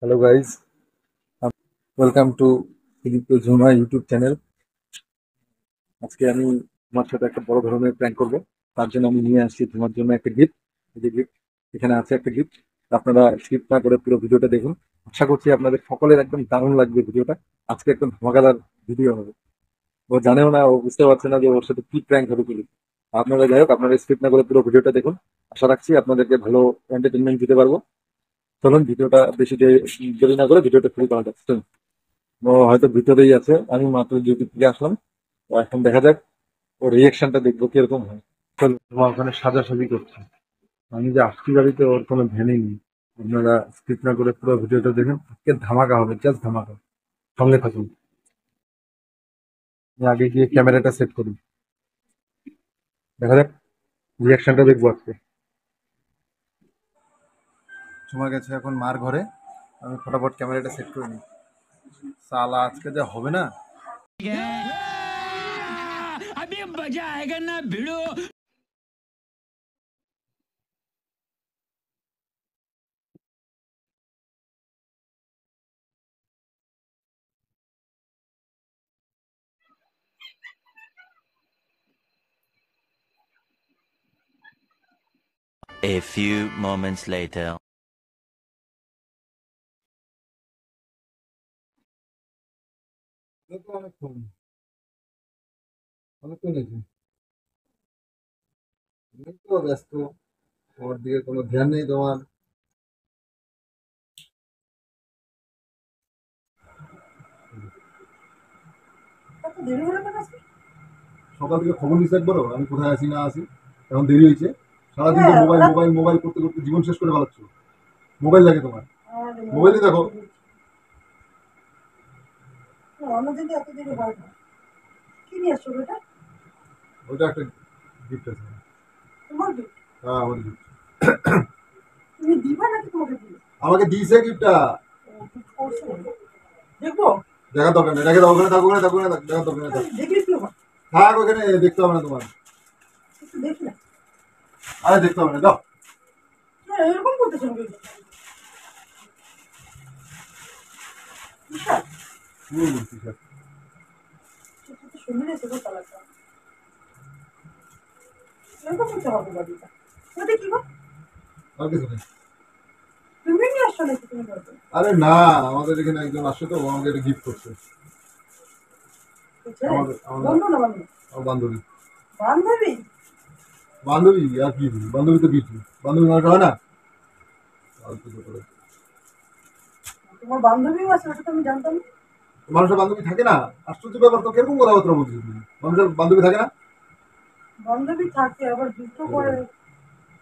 Hello guys, welcome to Filippo Jhuma YouTube channel. আজকে আমি তোমার সাথে একটা বড় ধরনের প্র্যাঙ্ক করব। তার জন্য আমি নিয়ে আসছি তোমার জন্য একটা গিফট। এই যে গিফট, এখানে আছে একটা গিফট। আপনারা স্কিপ না করে পুরো ভিডিওটা দেখুন। আশা করছি আপনাদের সকলের একদম দারুণ লাগবে ভিডিওটা। আজকে একদম ধামাকাদার ভিডিও হবে। ও জানেও না, ও বুঝতে পারছে না যে ওর সাথে কি প্র্যাঙ্ক হবে কি। আপনারা যাই হোক, আপনারা স্কিপ না করে পুরো ভিডিওটা দেখুন। আশা রাখছি আপনাদেরকে ভালো এন্টারটেনমেন্ট দিতে পারবো। চলুন ভিডিওটা বেশি দেরি না করে ভিডিওটা শুরু করা যাক। চলুন। ও হয়তো ভিতরেই আছে, আমি মাত্র ডিউটি থেকে আসলাম। তো এখন দেখা যাক ওর রিয়েকশনটা, দেখবো কিরকম হয়। চল, তোমার ওখানে সাজাসাজি করছে। আমি যে আসছি গাড়িতে, ওর কোনো ভ্যানই নেই। আপনারা স্কিপ না করে পুরো ভিডিওটা দেখুন, আজকে ধামাকা হবে, জাস্ট ধামাকা। সঙ্গে থাকুন। আমি আগে গিয়ে ক্যামেরাটা সেট করি, দেখা যাক রিয়াকশনটা দেখবো আজকে। সময় গেছে এখন মার ঘরে, আমি ফটাফট ক্যামেরাটা সেট করে নিই। সালা আজকে যা হবে না। अभी मजा आएगा ना भिड़ो। A few moments later. অনেকক্ষণ অনেকক্ষণ হয়েছে, তো ব্যস্ত। ওর দিকে কোনো ধ্যান নেই তোমার। সকাল থেকে খবর নিচ্ছে একবারও আমি কোথায় আছি না আছি। এখন দেরি হয়েছে। সারাদিন তো মোবাইল মোবাইল মোবাইল করতে করতে জীবন শেষ করে ফেলাচ্ছ। মোবাইল লাগে তোমার, মোবাইলই দেখো। ওইটা একটা গিফট আছে। হ্যাঁ, আমার গিফট। আমাকে দিয়েছে গিফটটা। দেখার দরকার নেই, রেখে দাও ওখানে, থাক ওখানে, থাক ওখানে, থাক, দেখার দরকার নেই, থাক। থাক ওখানে, দেখতে হবে না তোমার। আরে দেখতে হবে না, দাও। t-shirt। আর কিছু নেই। আরে না, আমাদের এখানে একজন আসছে তো, ও আমাকে একটা গিফট করছে। আমার বান্ধবী। বান্ধবী আর কি, বান্ধবী তো গিফট, বান্ধবী মানুষ হয় না। মানুষের বান্ধবী থাকে না। আশ্চর্য ব্যাপার, তো কিরকম কথাবার্তা বলছিস তুমি? মানুষের বান্ধবী থাকে না।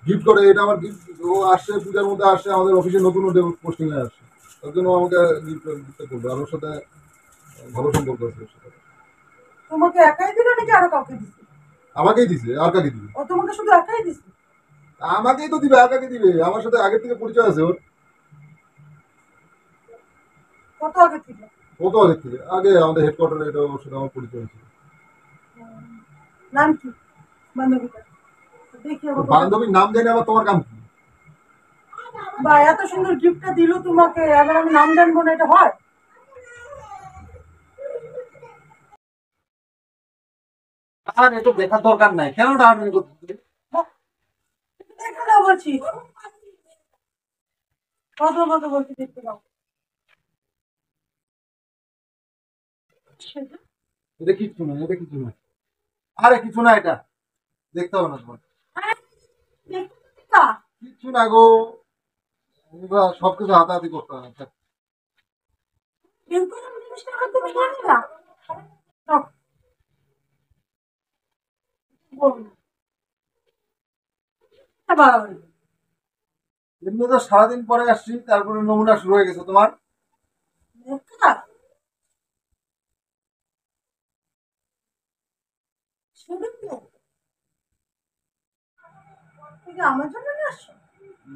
গিফট করে, এটা আমার গিফট। ও আসছে পূজার মধ্যে, আসছে আমাদের অফিসে, নতুন পোস্টিং এ আসছে। তার জন্য আমাকে গিফট করবে। আর ওর সাথে ভালো সম্পর্ক আছে ওর সাথে। আমাকেই দিছে, আর কাকে দিবে? আমাকেই তো দিবে, আর কাকে দিবে? আমার সাথে আগের থেকে পরিচয় আছে ওর। কত আগের থেকে? আগে আমাদের হেডকোয়ার্টারে এটা ওর সাথে আমার পরিচয় আছে। বান্ধবীর নাম জানি, আবার তোমার কাম কি? আর এটা দেখার দরকার নাই, কেন টানাটানি করতে? এটা কিচ্ছু না, এটা কিছু না। আরে কিছু না, এটা দেখতে হবে না তোমার। কিচ্ছু না গো, সবকিছু হাতাহাতি করতে হবে না। এমনি তো সারাদিন পরে আসছি, তারপরে নমুনা শুরু হয়ে গেছে তোমার।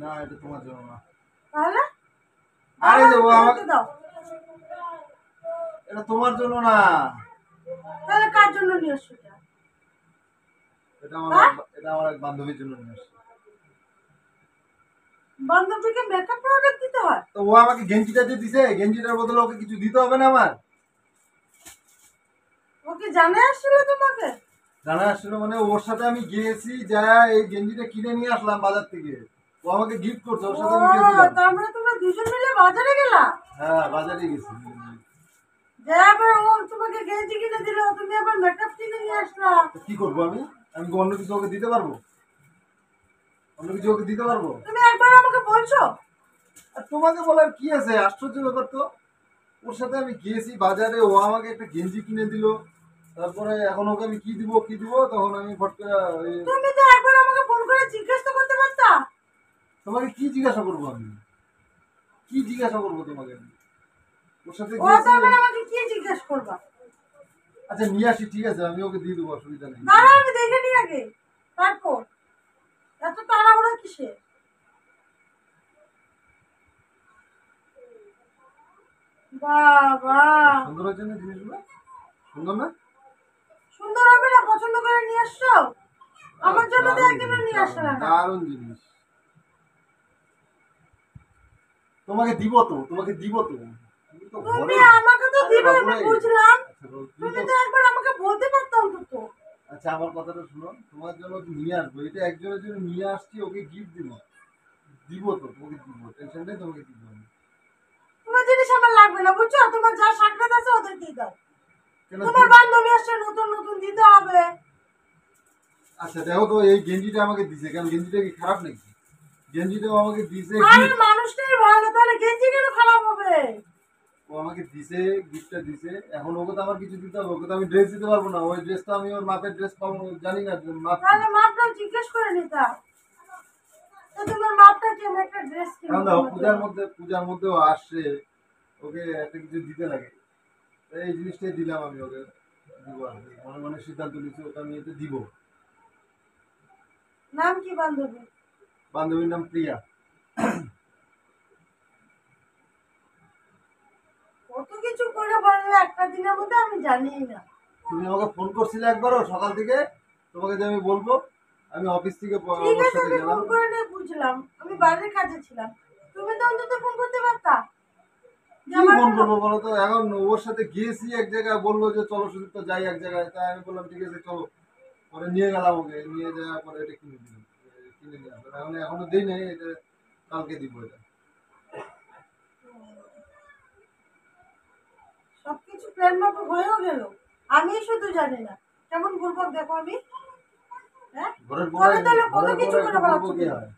না, এটা তোমার জন্য না। আরে দেবো আমাকে, এটা তোমার জন্য না। এটা আমার এক বান্ধবীর জন্য নিয়ে আসছি। বান্ধবীকে মেকআপ প্রোডাক্ট দিতে হয়? তো ও আমাকে গেঞ্জিটা যে দিছে, গেঞ্জিটার বদলে ওকে কিছু দিতে হবে না আমার? ওকে জানে আসছিল তোমাকে? জানা আসছিল মানে ওর সাথে আমি গিয়েছি, যা এই গেঞ্জিটা কিনে নিয়ে আসলাম বাজার থেকে। ও আমাকে গিফট করছে, ওর সাথে আমি গেছিলাম। তার মানে তোমরা দুজন মিলে বাজারে গেলা? হ্যাঁ, বাজারে গেছি। যে আবার ও তোমাকে গেঞ্জি কিনে দিল, তুমি আবার মেকআপ কিনে নিয়ে আসলা। তো কি করবো আমি? আমি কি অন্য কিছু ওকে দিতে পারবো? অন্য কিছু ওকে দিতে পারবো? তুমি একবার আমাকে বলছো? আর তোমাকে বলার কি আছে? আশ্চর্য ব্যাপার তো। ওর সাথে আমি গিয়েছি বাজারে, ও আমাকে একটা গেঞ্জি কিনে দিল। তারপরে এখন ওকে আমি কি দিব কি দিব, তখন আমি ফট করে তুমি তো একবার আমাকে ফোন করে জিজ্ঞেস তো করতে পারতা। তোমাকে কি জিজ্ঞাসা করবো আমি? কি জিজ্ঞাসা করবো তোমাকে আমি? ওর সাথে ও গিয়েছি। তার মানে আমাকে কি জিজ্ঞেস করবা? আচ্ছা নিয়ে আসি, ঠিক আছে, আমি ওকে দিয়ে দেবো, অসুবিধা নেই। দাঁড়াও, আমি দেখে নিই আগে, তারপর। এত তাড়াহুড়া কিসে? বাবা, সুন্দর হয়েছে না জিনিসগুলো? সুন্দর না? সুন্দর হবে না? পছন্দ করে নিয়ে আসছো? আমার জন্য তো একদিনও নিয়ে আসলে না। দারুণ জিনিস। তোমাকে দিব তো, তোমাকে দিব তো। তুমি তো তুমি ঘরে। আমাকে তো আরে দিবে, বাবু আমি রে। বুঝলাম। আচ্ছা, তুমি তুমি তো তো একবার আমাকে বলতে পারতাম তো। আচ্ছা, আমার কথাটা শুনো। তোমার জন্য নিয়ে আসবো, এটা একজনের জন্য নিয়ে আসছি, ওকে গিফট দিব। দিব তো, তোমাকে দিব, টেনশন নেই, তোমাকে দিব আমি। তোমার জিনিস আমার লাগবে না, বুঝছো? তোমার যা সাকরাত আছে ওদের দিয়ে দাও। কেন তোমার বান্ধবী আসছে, নতুন নতুন দিতে হবে। আচ্ছা দেখো তো, এই গেঞ্জিটা আমাকে দিছে কেন? গেঞ্জিটা কি খারাপ নাকি? গেঞ্জিটাও আমাকে দিছে আরে gift। মানুষটাই ভালো, তাহলে গেঞ্জি কেন খারাপ হবে? ও আমাকে দিছে, গিফটটা দিছে। এখন ওকে তো আমার কিছু দিতে হবে, ওকে তো আমি ড্রেস দিতে পারবো না। ওই ড্রেসটা আমি ওর মাপের ড্রেস পাবো জানি না, মাপ কি। তাহলে মাপটা জিজ্ঞেস করে নিতাম। তো তোমার মাপটা কি? আমি একটা ড্রেস এখন কিনবো দেখো, তোমার পূজার জন্য। মধ্যে ও আসছে, ওকে একটা কিছু দিতে লাগে। তো এই জিনিসটাই দিলাম আমি ওকে, দিব আর কি। মনে মনে সিদ্ধান্ত নিচ্ছি ওকে আমি এটা দিব। নাম কি বান্ধবী? বান্ধবীর নাম প্রিয়া। কত কিছু করে বললে একটা দিনের মধ্যে, আমি জানি না। তুমি আমাকে ফোন করছিলে একবারও সকাল থেকে, তোমাকে যে আমি বলবো। আমি অফিস থেকে ঠিক ওর আছে, সাথে আমি গেলাম। ফোন করে নিয়ে বুঝলাম, আমি বাইরের কাজে ছিলাম। তুমি তো অন্তত ফোন করতে পারতা যে কি আমার ফোন জন্য। করবো বলো তো? এখন ওর সাথে গিয়েছি এক জায়গায়, বললো যে চলো শুধু তো যাই এক জায়গায়, তাই আমি বললাম ঠিক আছে চলো। পরে নিয়ে গেলাম ওকে, নিয়ে যাওয়ার পরে এটা কিনে দিলাম, কিনে নিয়ে আসলাম। এখন এখনো দিই নাই এটা, কালকে দিব এটা। সবকিছু প্ল্যান মতো হয়েও গেল, আমি শুধু জানি না। কেমন বলবো দেখো আমি। হ্যাঁ, ঘরের তলে পরে তলে কত ঘরের কিছু পরে করে একটু বলাচ্ছ বলবো কি তুমি। হয়?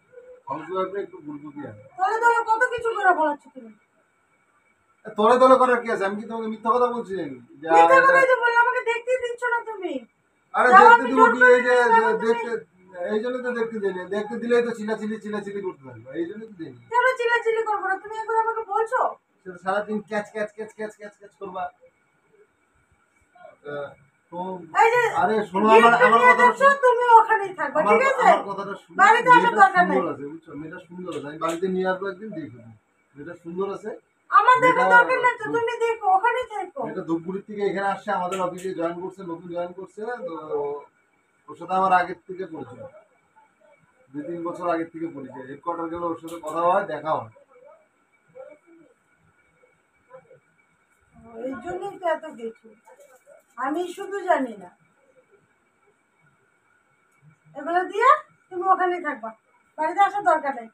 হাউস ওয়াইফে একটু বলবো কি হয়? তলে তলে কত কিছু করে বলাচ্ছ তুমি। তলে তলে করার কি আছে? আমি কি তোমাকে মিথ্যা কথা বলছি নাকি? যে মিথ্যা এটা, কথাই তো বললে, আমাকে দেখতেই দিচ্ছ না তুমি। আরে যাও, দেখতে আমি দিব জোর কি? করে এই যে নিয়ে যাবো তুমি। দেখতে, এই জন্য তো দেখতে দিই না। দেখতে দিলেই তো চিলাচিলি চিলাচিলি করতে থাকবে, এই জন্য তো দিই। কেন চিল্লাচিল্লি করবো না? তুমি একবার আমাকে বলছো। সারাদিন catch catch catch catch catch catch করবা। তো এই যে আরে শোনো, আমার গিফট আমার নিয়ে কথাটা যাচ্ছ, শোনো। তুমি ওখানেই থাকবা, আমার ঠিক আছে? আমার কথাটা শুনো। বাড়িতে আসার মেয়েটা দরকার নাই। সুন্দর আছে, বুঝছো? মেয়েটা সুন্দর আছে, আমি বাড়িতে নিয়ে আসবো একদিন, দেখো। মেয়েটা সুন্দর আছে। আমার দেখার মেয়েটা দরকার নাই তো, তুমি দেখো, ওখানেই থাকো। মেয়েটা ধূপগুড়ির থেকে এখানে আসছে, আমাদের অফিসে জয়েন করছে, নতুন জয়েন করছে তো। ওর সাথে আমার আগের থেকে পরিচয়, 2-3 বছর আগের থেকে পরিচয়। হেডকোয়ার্টার গেলে ওর সাথে কথা হয়, দেখা হয়। এই জন্যই তো এত কিছু, আমি শুধু জানি না। এগুলো দিয়ে তুমি ওখানেই থাকবা, বাড়িতে আসার দরকার নেই।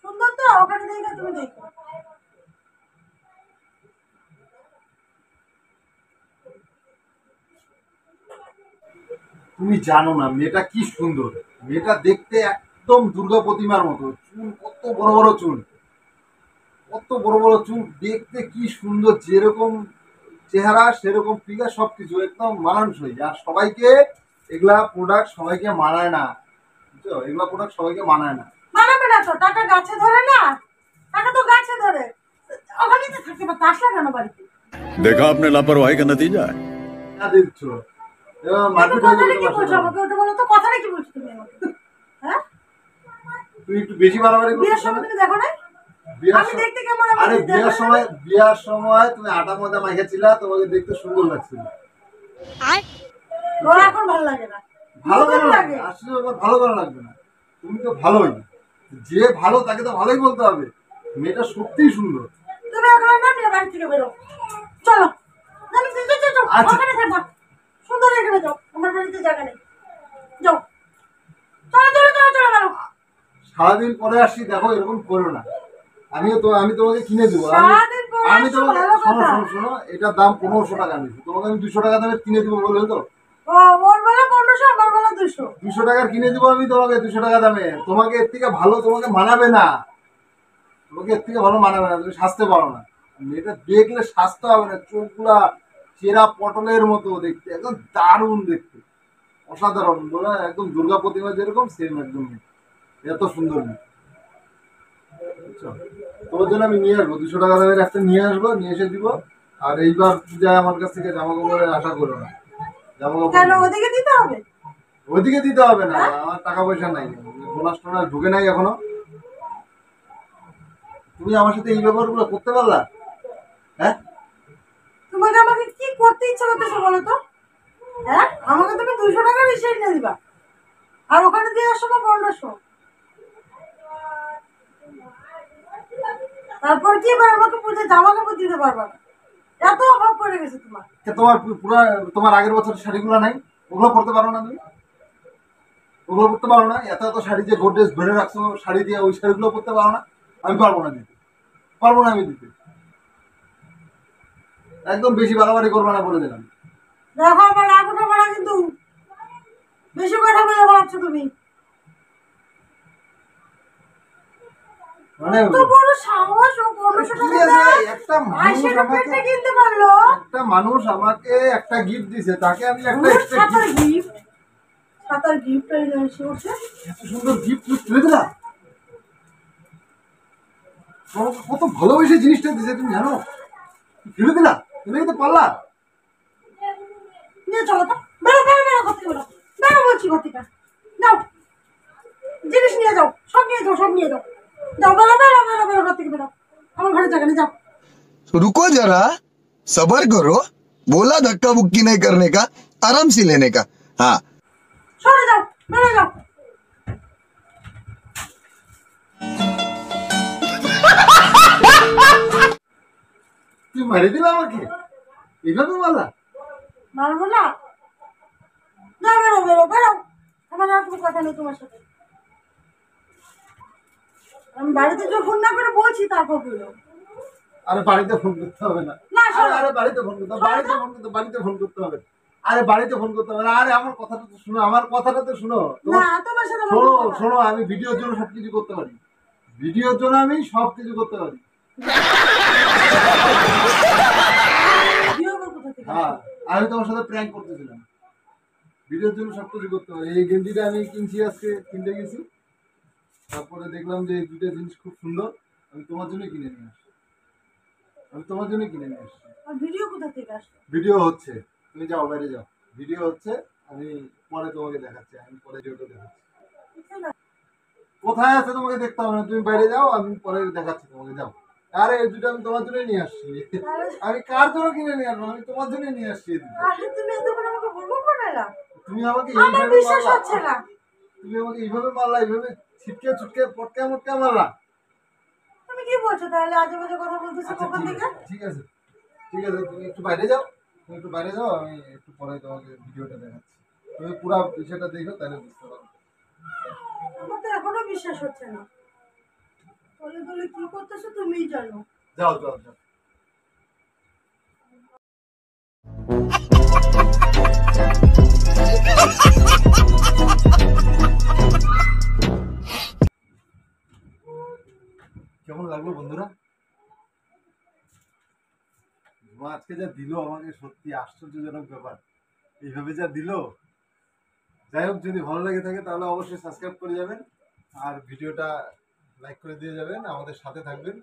সুন্দর তো, ওখানে দেখে তুমি দেখো। তুমি জানো না মেয়েটা কি সুন্দর। মেয়েটা দেখতে একদম দুর্গা প্রতিমার মতো, চুল কত বড় বড় চুল, কত বড় বড় চুল, দেখতে কি সুন্দর। যেরকম চেহারা সেরকম ফিগার, সবকিছু একদম মানানসই। আর সবাইকে এগুলা প্রোডাক্ট সবাইকে মানায় না, বুঝছো? এগুলা প্রোডাক্ট সবাইকে মানায় না। মানাবে না তো, টাকা গাছে ধরে না? টাকা তো গাছে ধরে। ওখানেই তো থাকতে পারতো, আসলে কেন বাড়িতে? देखा आपने लापरवाही का नतीजा है। না দিচ্ছ, তুমি মারপিট হয়ে কথাটা যাবে কি তোমার বলছো সাথে। আমাকে? ওটা বলো তো, কথাটা কি বলছো তুমি আমাকে? হ্যাঁ, তুই একটু বেশি বাড়াবাড়ি বিয়ের করছিস সময় না? তুমি দেখো না বিয়ার আমি দেখতে কেমন? আরে আমাকে দেখো না? বিয়ার সময় তুমি আটা ময়দা মাখিয়েছিলা, তোমাকে দেখতে সুন্দর লাগছিল। ওরা এখন ভালো লাগে না। ভালো নতুন কেন লাগবে? লাগে। আসলে ব্যাপার ভালো কেন লাগবে না? তুমি তো ভালোই। যে ভালো তাকে তো ভালোই বলতে হবে। মেয়েটা সত্যিই সুন্দর। তুমি ওখানে না নিয়ে বাড়ি থেকে বেরো, চলো। আমি দিতে যাও, আচ্ছা। ওখানে থাকবা, সুন্দর এখানে যাও, আমার বাড়িতে জায়গা নেই, যাও, চলো চলো চলো চলো বেরো। সারাদিন পরে আসছি, দেখো এরকম করো না। আমি তোমাকে কিনে দেবো। সারাদিন পরে আমি আসছো, তোমাকে ভালো শোনো কথা। শোনো শোনো, এটার দাম 1500 টাকা নিয়েছি, তোমাকে আমি 200 টাকা দামের কিনে দেবো বলে তো। ও, ওর বেলা 1500, আমার বেলা 200। 200 টাকার কিনে দেবো আমি তোমাকে, 200 টাকা দামে। তোমাকে এর থেকে ভালো তোমাকে মানাবে না, তোমাকে এর থেকে ভালো মানাবে না, তুমি সাজতে পারো না। মেয়েটা দেখলে সাজতে হবে না, চোখগুলা চেরা পটলের মতো দেখতে, একদম দারুণ দেখতে, অসাধারণ বলে, একদম দুর্গা প্রতিমা যেরকম সেম একদম এত সুন্দর মেয়ে। বুঝছো? তোমার জন্য আমি নিয়ে আসবো, 200 টাকা দামের একটা নিয়ে আসবো, নিয়ে এসে দিব। আর এইবার পূজায় আমার কাছ থেকে জামা কাপড়ের আশা করো না, জামা কেন কাপড় ওদিকে দিতে হবে? ওইদিকে দিতে হবে না, আমার টাকা পয়সা নাই, বোনাস টোনাস ঢুকে নাই এখনো। তুমি আমার সাথে এই ব্যাপারগুলো করতে পারলা? হ্যাঁ, তোমাকে আমাকে কি করতে ইচ্ছা করতেছে বলো তো? হ্যাঁ, আমাকে তুমি 200 টাকার রিসিট নিয়ে দিবা, আর ওখানে দিয়ে আসো 1500। তারপর কি এবার আমাকে পুজো জামা কাপড় দিতে পারবা না? এত অভাব পড়ে গেছে তোমার। তোমার পুরা তোমার আগের বছরের শাড়িগুলো নাই, ওগুলো পরতে পারো না তুমি? ওগুলো পরতে পারো না? এত এত শাড়ি যে গোদরেজ ভরে রাখছো শাড়ি দিয়ে, ওই শাড়িগুলো পরতে পারো না? আমি পারবো না দিতে, পারবো না আমি দিতে। একদম বেশি বাড়াবাড়ি করবে না বলে দিলাম। দেখো আমার রাগ উঠা পড়া কিন্তু, বেশি কথা বলে বলাচ্ছ তুমি। মানে এত বড় সাহস, ও 1500 কি টাকা আছে, দেয়, একটা মানুষ আইশ্যাডো আমাকে পেনটা কিনতে পারলো। একটা মানুষ আমাকে একটা গিফট দিছে, তাকে আমি একটা ওর এক্সট্রা ছাতার গিফট, গিফট, ছাতার গিফট এসে বসে। এত সুন্দর গিফট তুমি ফেলে দিলা? তোমাকে কত ভালোবেসে জিনিসটা দিছে তুমি জানো? ফেলে দিলা, ফেলে দিতে পারলা? নিয়ে চলো তো, বেরো বেরো বেরো, ঘর থেকে বেরো, বেরো বলছি ঘর থেকে, যাও, জিনিস নিয়ে যাও, সব নিয়ে যাও, সব নিয়ে যাও, যাও, বেরো বেরো বেরো বেরো, ঘর থেকে বেরো, আমার ঘরে জায়গা নেই, যাও। रुको जरा सबर करो बोला धक्का बुक्की नहीं करने का आराम से लेने का हाँ সরে যাও, বেরো যাও। তুমি মারি দিলা আমাকে, এইভাবে মারলা? মারবো না, যাও, বেরো বেরো বেরো, আমার আর কোনো কথা নেই তোমার সাথে। আমি বাড়িতে যে ফোন না করে বলছি, তারপর বেরো। আরে বাড়িতে ফোন করতে হবে না। না, শোনো। আরে বাড়িতে ফোন করতে হবে, বাড়িতে ফোন করতে হবে। আরে বাড়িতে ফোন করতে হবে না। আরে আমার কথাটা তো শুনো, আমার কথাটা তো শুনো। না, তোমার সাথে আমার শোনো কোনো কথা শোনো, আমি ভিডিওর জন্য সবকিছু করতে পারি, ভিডিওর জন্য আমি সবকিছু করতে পারি। বিয়ে করবো কোথা থেকে? হ্যাঁ, আমি তোমার সাথে প্র্যাঙ্ক করতেছিলাম, ভিডিওর জন্য সবকিছু করতে পারি। এই গেঞ্জিটা আমি কিনছি, আজকে কিনতে গেছি, তারপরে দেখলাম যে এই দুটো জিনিস খুব সুন্দর, আমি তোমার জন্য কিনে নিয়ে আসছি, আমি তোমার জন্য কিনে নিয়ে আসছি। আর ভিডিও কোথা থেকে আসলো? ভিডিও হচ্ছে, তুমি যাও বাইরে যাও, ভিডিও হচ্ছে, আমি পরে তোমাকে দেখাচ্ছি, আমি পরে ভিডিওটা দেখাচ্ছি। কোথায় আছে তোমাকে দেখতে হবে না, তুমি বাইরে যাও, আমি পরে দেখাচ্ছি তোমাকে, যাও। আরে এই দুটো আমি তোমার জন্যই নিয়ে আসছি, আমি কার জন্য কিনে নিয়ে আসবো, আমি তোমার জন্যই নিয়ে আসছি এই দুটো। আরে তুমি এতক্ষণ আমাকে বলবো বানাইলা, তুমি আমাকে আমার এইভাবে বিশ্বাস মারলা, হচ্ছে না। তুমি আমাকে এইভাবে মারলা, এইভাবে ছিটকে ছুটকে পটকা মটকা মারলা। তুমি কি বলছো তাহলে, আজে বাজে কথা বলতেছো আচ্ছা কখন থেকে? ঠিক আছে, ঠিক আছে, তুমি একটু বাইরে যাও, তুমি একটু বাইরে যাও, আমি একটু পরে তোমাকে ভিডিওটা দেখাচ্ছি, তুমি পুরো বিষয়টা দেখো, তাহলে বুঝতে পারবে। আমার তো এখনো বিশ্বাস হচ্ছে না, বলে বলে কি করতেছো তুমিই জানো। যাও যাও যাও। কেমন লাগলো বন্ধুরা? আজকে যা দিল আমাকে, সত্যি আশ্চর্যজনক ব্যাপার, এইভাবে যা দিল। যাই হোক, যদি ভালো লেগে থাকে তাহলে অবশ্যই সাবস্ক্রাইব করে যাবেন, আর ভিডিওটা লাইক করে দিয়ে যাবেন, আমাদের সাথে থাকবেন।